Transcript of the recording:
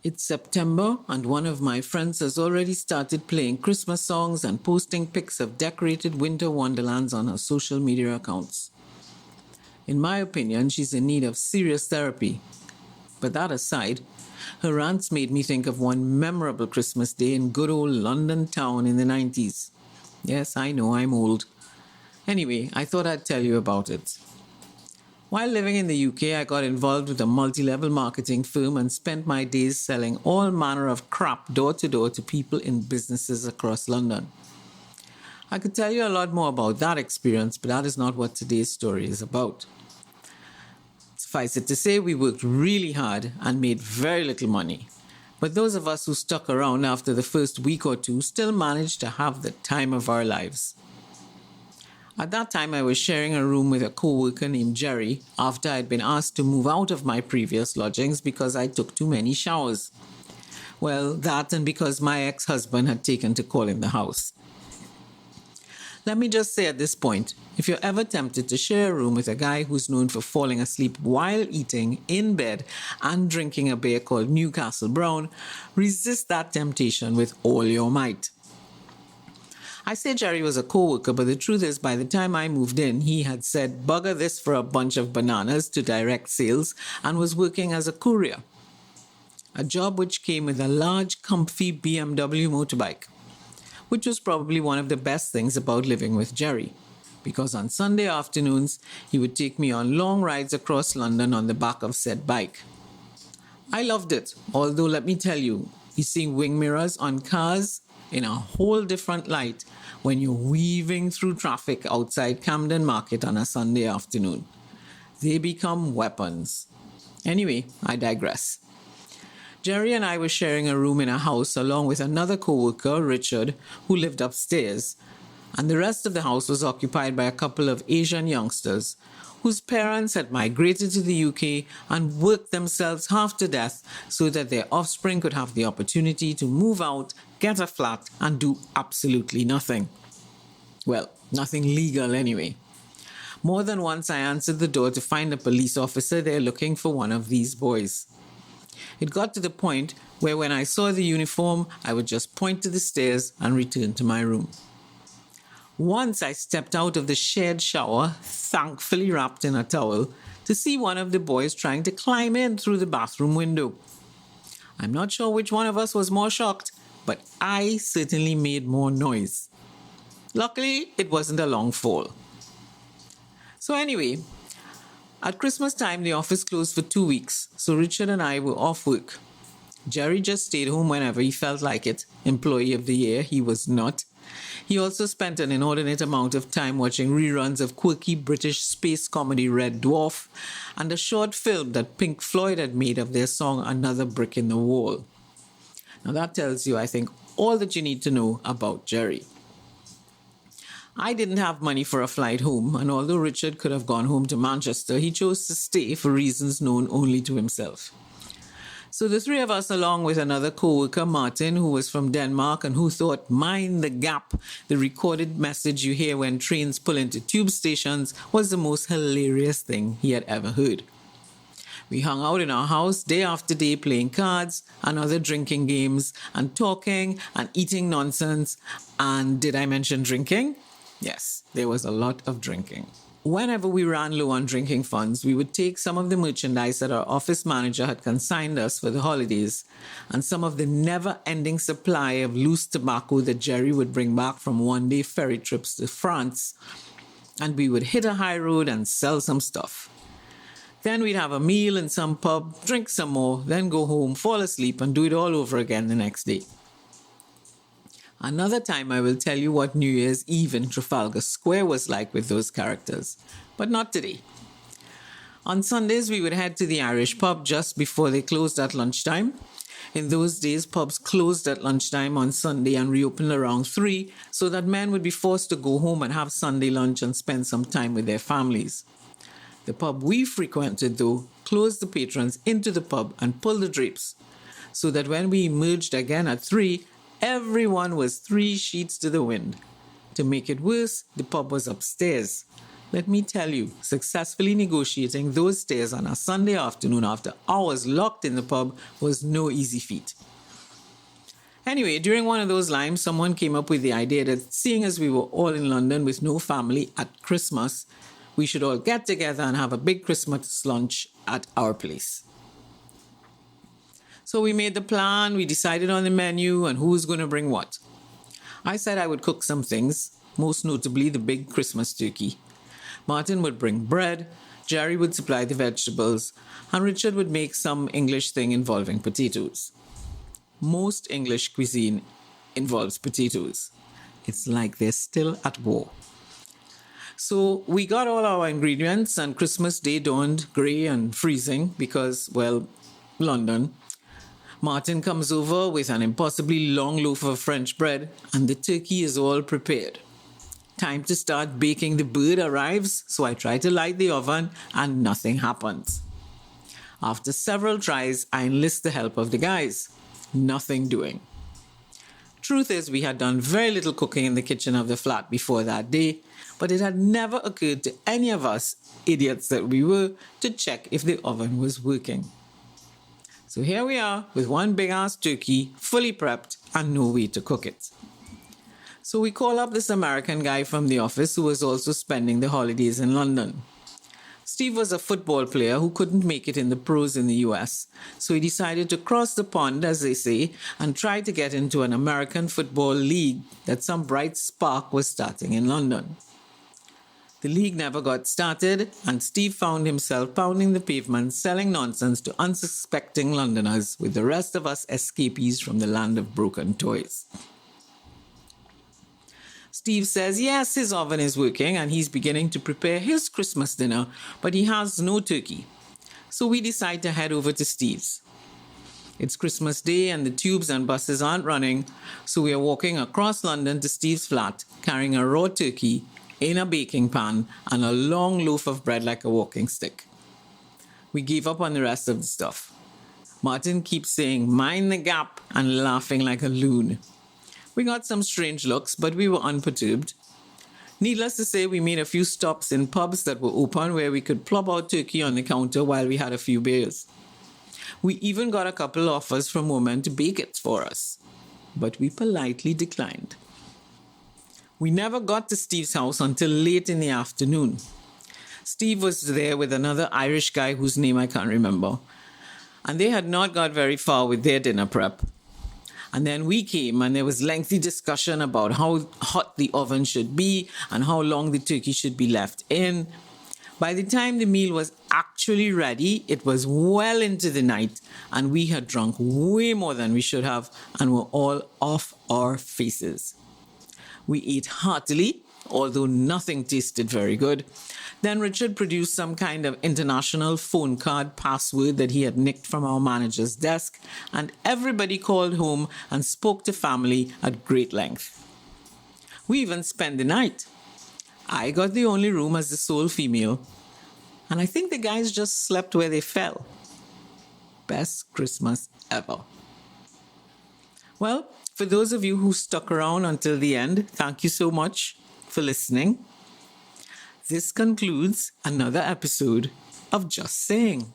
It's September, and one of my friends has already started playing Christmas songs and posting pics of decorated winter wonderlands on her social media accounts. In my opinion, she's in need of serious therapy. But that aside, her rants made me think of one memorable Christmas day in good old London town in the 90s. Yes, I know I'm old. Anyway, I thought I'd tell you about it. While living in the UK, I got involved with a multi level marketing firm and spent my days selling all manner of crap door to door to people in businesses across London. I could tell you a lot more about that experience, but that is not what today's story is about. Suffice it to say, we worked really hard and made very little money. But those of us who stuck around after the first week or two still managed to have the time of our lives. At that time, I was sharing a room with a co-worker named Jerry after I'd been asked to move out of my previous lodgings because I took too many showers. Well, that and because my ex-husband had taken to calling the house. Let me just say at this point, if you're ever tempted to share a room with a guy who's known for falling asleep while eating, in bed, and drinking a beer called Newcastle Brown, resist that temptation with all your might. I say Jerry was a co-worker, but the truth is by the time I moved in, he had said bugger this for a bunch of bananas to direct sales and was working as a courier. A job which came with a large, comfy BMW motorbike, which was probably one of the best things about living with Jerry, because on Sunday afternoons, he would take me on long rides across London on the back of said bike. I loved it, although let me tell you, seeing wing mirrors on cars in a whole different light when you're weaving through traffic outside Camden Market on a Sunday afternoon. They become weapons. Anyway, I digress. Jerry and I were sharing a room in a house along with another co-worker, Richard, who lived upstairs, and the rest of the house was occupied by a couple of Asian youngsters whose parents had migrated to the UK and worked themselves half to death so that their offspring could have the opportunity to move out, get a flat, and do absolutely nothing. Well, nothing legal anyway. More than once I answered the door to find a police officer there looking for one of these boys. It got to the point where when I saw the uniform, I would just point to the stairs and return to my room. Once I stepped out of the shared shower, thankfully wrapped in a towel, to see one of the boys trying to climb in through the bathroom window. I'm not sure which one of us was more shocked, but I certainly made more noise. Luckily, it wasn't a long fall. So anyway, at Christmas time, the office closed for 2 weeks, so Richard and I were off work. Jerry just stayed home whenever he felt like it. Employee of the year, he was not. He also spent an inordinate amount of time watching reruns of quirky British space comedy Red Dwarf and a short film that Pink Floyd had made of their song Another Brick in the Wall. Now that tells you, I think, all that you need to know about Jerry. I didn't have money for a flight home, and although Richard could have gone home to Manchester, he chose to stay for reasons known only to himself. So the three of us, along with another co-worker, Martin, who was from Denmark and who thought, mind the gap, the recorded message you hear when trains pull into tube stations was the most hilarious thing he had ever heard. We hung out in our house day after day playing cards and other drinking games and talking and eating nonsense. And did I mention drinking? Yes, there was a lot of drinking. Whenever we ran low on drinking funds, we would take some of the merchandise that our office manager had consigned us for the holidays and some of the never-ending supply of loose tobacco that Jerry would bring back from one-day ferry trips to France, and we would hit a high road and sell some stuff. Then we'd have a meal in some pub, drink some more, then go home, fall asleep, and do it all over again the next day. Another time I will tell you what New Year's Eve in Trafalgar Square was like with those characters, but not today. On Sundays, we would head to the Irish pub just before they closed at lunchtime. In those days, pubs closed at lunchtime on Sunday and reopened around 3, so that men would be forced to go home and have Sunday lunch and spend some time with their families. The pub we frequented, though, closed the patrons into the pub and pulled the drapes, so that when we emerged again at 3, everyone was 3 sheets to the wind. To make it worse, the pub was upstairs. Let me tell you, successfully negotiating those stairs on a Sunday afternoon after hours locked in the pub was no easy feat. Anyway, during one of those limes, someone came up with the idea that seeing as we were all in London with no family at Christmas, we should all get together and have a big Christmas lunch at our place. So we made the plan, we decided on the menu and who was going to bring what. I said I would cook some things, most notably the big Christmas turkey. Martin would bring bread, Jerry would supply the vegetables, and Richard would make some English thing involving potatoes. Most English cuisine involves potatoes. It's like they're still at war. So we got all our ingredients, and Christmas Day dawned grey and freezing because, well, London. Martin comes over with an impossibly long loaf of French bread, and the turkey is all prepared. Time to start baking. The bird arrives, so I try to light the oven, and nothing happens. After several tries, I enlist the help of the guys. Nothing doing. Truth is, we had done very little cooking in the kitchen of the flat before that day, but it had never occurred to any of us, idiots that we were, to check if the oven was working. So here we are with one big-ass turkey, fully prepped, and no way to cook it. So we call up this American guy from the office who was also spending the holidays in London. Steve was a football player who couldn't make it in the pros in the US, so he decided to cross the pond, as they say, and try to get into an American football league that some bright spark was starting in London. The league never got started, and Steve found himself pounding the pavement selling nonsense to unsuspecting Londoners, with the rest of us escapees from the land of broken toys. Steve says yes, his oven is working and he's beginning to prepare his Christmas dinner, but he has no turkey. So we decide to head over to Steve's. It's Christmas Day and the tubes and buses aren't running, so we are walking across London to Steve's flat, carrying a raw turkey in a baking pan and a long loaf of bread like a walking stick. We gave up on the rest of the stuff. Martin keeps saying, "Mind the gap," and laughing like a loon. We got some strange looks, but we were unperturbed. Needless to say, we made a few stops in pubs that were open where we could plop our turkey on the counter while we had a few beers. We even got a couple offers from women to bake it for us, but we politely declined. We never got to Steve's house until late in the afternoon. Steve was there with another Irish guy whose name I can't remember, and they had not got very far with their dinner prep. And then we came and there was lengthy discussion about how hot the oven should be and how long the turkey should be left in. By the time the meal was actually ready, it was well into the night and we had drunk way more than we should have and were all off our faces. We ate heartily, although nothing tasted very good. Then Richard produced some kind of international phone card password that he had nicked from our manager's desk, and everybody called home and spoke to family at great length. We even spent the night. I got the only room as the sole female, and I think the guys just slept where they fell. Best Christmas ever. Well, for those of you who stuck around until the end, thank you so much for listening. This concludes another episode of Just Saying.